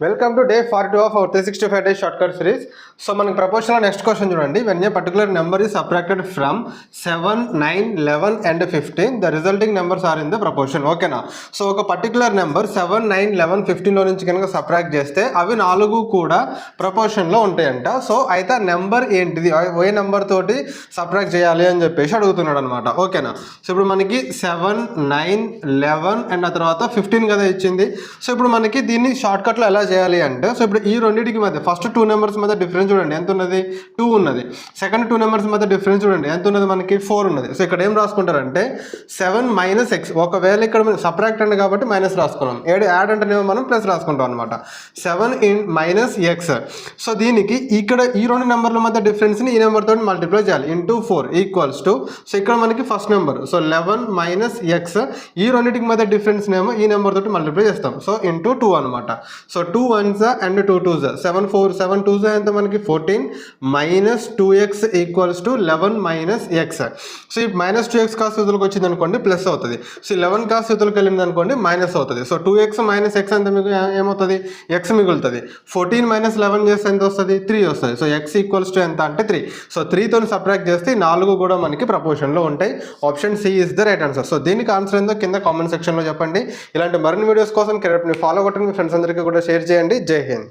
Welcome to day 42 of our 365 days shortcut series. So మనకి ప్రపోర్షన్లో next question చూడండి. When a particular number is subtracted from 7, 9, 11 and 15, the resulting numbers are in the proportion. ఓకేనా? So ఒక particular number 7, 9, 11, 15లో నుంచి కనుక subtract చేస్తే అవి 4 కూడా ప్రపోర్షన్లో ఉంటాయంట. సో అయితే ఆ నెంబర్ ఏంటిది, ఏ నెంబర్ తోటి సబ్ట్రాక్ట్ చేయాలి అని చెప్పేసి అడుగుతున్నాడు అనమాట. ఓకేనా? సో ఇప్పుడు మనకి 7, 9, 11 అండ్ ఆ తర్వాత 15 కదా ఇచ్చింది. సో ఇప్పుడు మనకి దీన్ని షార్ట్కట్లో ఎలా చేయాలి అంటే, సో ఇప్పుడు ఈ రెండింటికి మధ్య ఫస్ట్ 2 నెంబర్స్ మధ్య డిఫరెన్స్ చూడండి ఎంత ఉన్నది, 2 ఉన్నది. సెకండ్ 2 నెంబర్స్ మధ్య డిఫరెన్స్ చూడండి ఎంత ఉన్నది, మనకి 4 ఉన్నది. సో ఇక్కడ ఏం రాసుకుంటారంటే 7 మైనస్ ఎక్స్, ఒకవేళ ఇక్కడ సబ్ట్రాక్ట్ అండి కాబట్టి మైనస్ రాసుకున్నాం, యాడ్ అంటేనేమో మనం ప్లస్ రాసుకుంటాం అనమాట. 7 మైనస్ ఎక్స్. సో దీనికి ఇక్కడ ఈ 2 నెంబర్ల మధ్య డిఫరెన్స్ని ఈ నెంబర్ తోటి మల్టిప్లై చేయాలి, ఇంటూ 4 ఈక్వల్స్ టు, సో ఇక్కడ మనకి first number so 11 minus X, ఈ రెండింటికి మధ్య డిఫరెన్స్ నేమో ఈ నెంబర్ తోటి మల్టిప్లై చేస్తాం. సో ఇంటూ 2 అనమాట. So 2 1s and 2 2s, 7 2s ఎంత మనకి 14 minus 2x equals to 11 minus X. So ఈ మైనస్ 2x కాస్ యువతలకు వచ్చింది అనుకోండి ప్లస్ అవుతుంది. సో 11 కాస్ యువతలకు వెళ్ళింది అనుకోండి మైనస్ అవుతుంది. సో 2x మైనస్ ఎక్స్ ఎంత మీకు ఏమవుతుంది, ఎక్స్ మిగులుతుంది. 14 మైనస్ 11 చేస్తే ఎంత వస్తుంది, 3 వస్తుంది. సో x ఈక్వల్స్ టు ఎంత అంటే 3. సో 3తో సబ్ట్రాక్ట్ చేస్తే 4 కూడా మనకి ప్రపోర్షన్లో ఉంటాయి. Option C is the right answer. So దీనికి ఆన్సర్ ఏందో కింద కామెంట్ సెక్షన్లో చెప్పండి. ఇలాంటి మరిన్ని వీడియోస్ కోసం కెరీర్ని ఫాలో కొట్టండి, మీ ఫ్రెండ్స్ అందరికీ కూడా షేర్ చేయండి. జై హింద్.